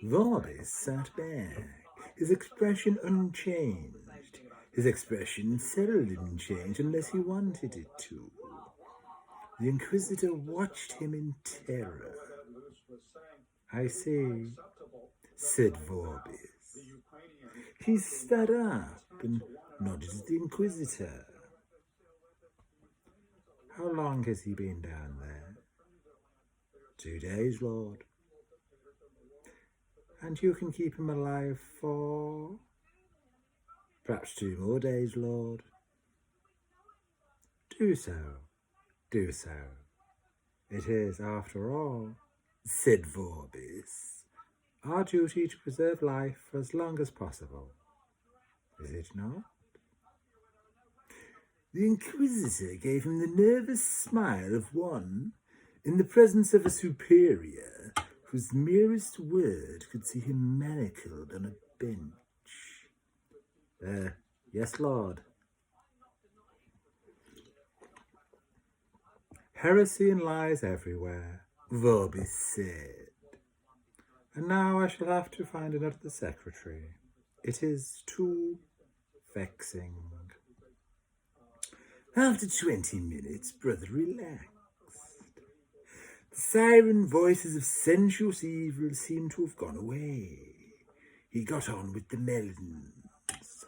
Vorbis sat back, his expression unchanged. His expression seldom changed unless he wanted it to. The Inquisitor watched him in terror. I see, said Vorbis. He stood up and nodded at the Inquisitor. How long has he been down there? 2 days, Lord. And you can keep him alive for perhaps 2 more days, Lord. Do so, do so. It is, after all, said Vorbis, our duty to preserve life for as long as possible. Is it not? The Inquisitor gave him the nervous smile of one in the presence of a superior whose merest word could see him manacled on a bench. Yes, Lord. Heresy and lies everywhere, Vorbis said. And now I shall have to find another secretary. It is too vexing. After 20 minutes, Brother relaxed. The siren voices of sensuous evil seemed to have gone away. He got on with the melons.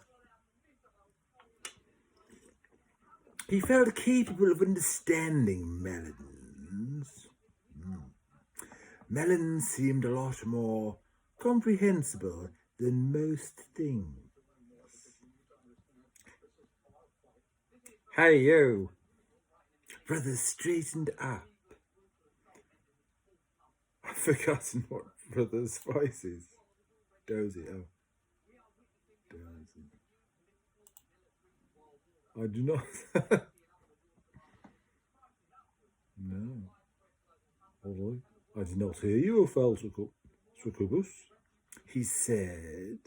He felt capable of understanding melons. Melons seemed a lot more comprehensible than most things. Hey, you! Brother straightened up. I've forgotten what Brother's voice is. Dozy, oh. Dozy. I do not. No. All right. I did not hear you, Succubus, he said.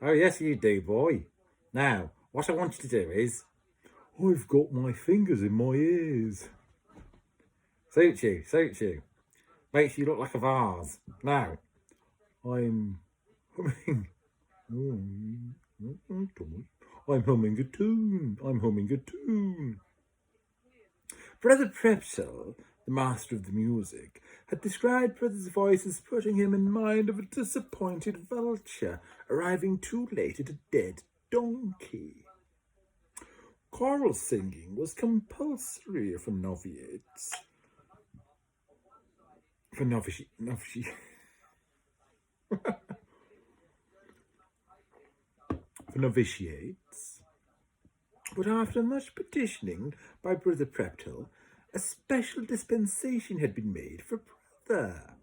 Oh, yes, you do, boy. Now, what I want you to do is... I've got my fingers in my ears. Suits you. Makes you look like a vase. Now, I'm humming. I'm humming a tune. Brother Prepsel, the master of the music, had described Brother's voice as putting him in mind of a disappointed vulture arriving too late at a dead donkey. Choral singing was compulsory for novitiates. For novitiates. But after much petitioning by Brother Preptil, a special dispensation had been made for Brother.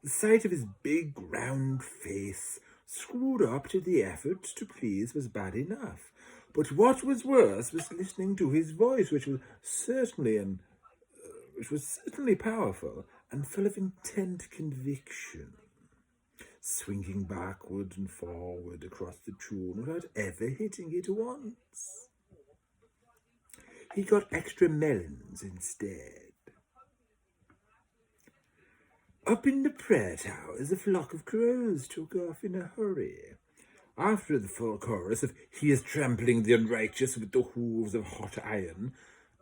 The sight of his big round face, screwed up to the effort to please, was bad enough. But what was worse was listening to his voice, which was certainly powerful and full of intent conviction, swinging backward and forward across the tune without ever hitting it once. He got extra melons instead. Up in the prayer towers, a flock of crows took off in a hurry. After the full chorus of "He is trampling the unrighteous with the hooves of hot iron,"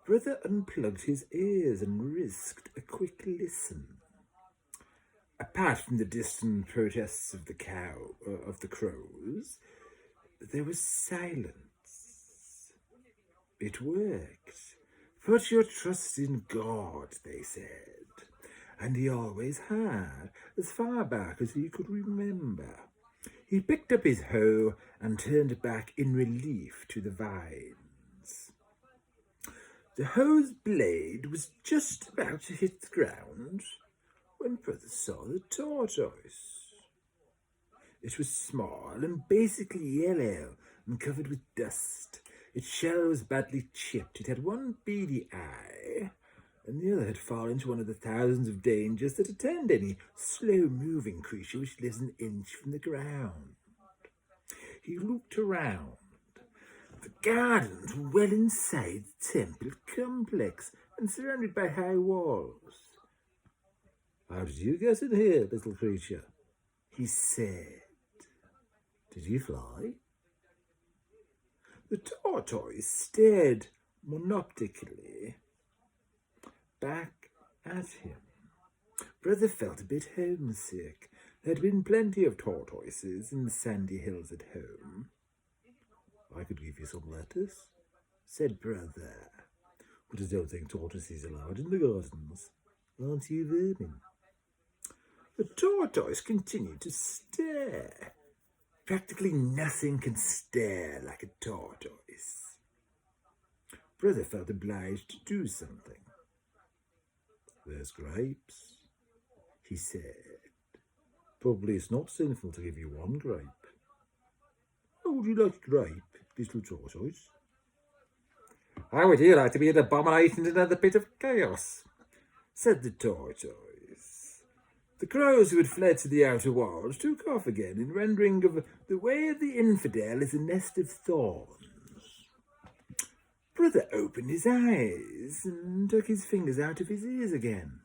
Brother unplugged his ears and risked a quick listen. Apart from the distant protests of the crows, there was silence. It worked. Put your trust in God, they said, and he always had, as far back as he could remember. He picked up his hoe and turned back in relief to the vines. The hoe's blade was just about to hit the ground when Brother saw the tortoise. It was small and basically yellow and covered with dust. Its shell was badly chipped. It had one beady eye, and the other had fallen into one of the thousands of dangers that attend any slow-moving creature which lives an inch from the ground. He looked around. The gardens were well inside the temple complex and surrounded by high walls. How did you get in here, little creature? he said. Did he fly? The tortoise stared monoptically back at him. Brother felt a bit homesick. There had been plenty of tortoises in the sandy hills at home. I could give you some lettuce, said Brother. But I don't think tortoises are allowed in the gardens. Aren't you vermin? The tortoise continued to stare. Practically nothing can stare like a tortoise. Brother felt obliged to do something. There's grapes, he said. Probably it's not sinful to give you one grape. How would you like a grape, little tortoise? How would you like to be an abomination in another pit of chaos? Said the tortoise. The crows who had fled to the outer world took off again in rendering of the way of the infidel is a nest of thorns. Brother opened his eyes and took his fingers out of his ears again.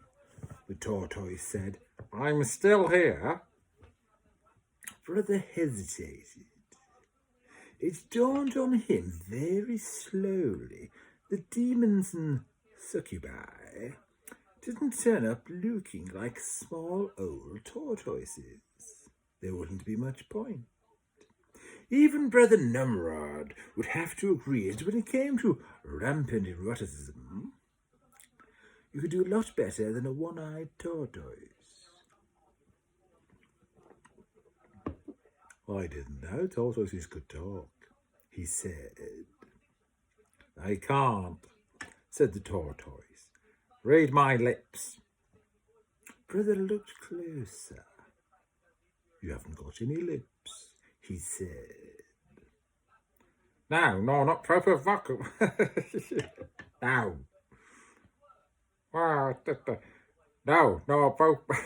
The tortoise said, I'm still here. Brother hesitated. It dawned on him very slowly that demons and succubi didn't turn up looking like small old tortoises. There wouldn't be much point. Even Brother Numrod would have to agree that when it came to rampant eroticism, you could do a lot better than a one-eyed tortoise. I didn't know tortoises could talk, he said. I can't, said the tortoise. Read my lips. Brother looked closer. You haven't got any lips, he said. No, not proper vocal. No. No, proper.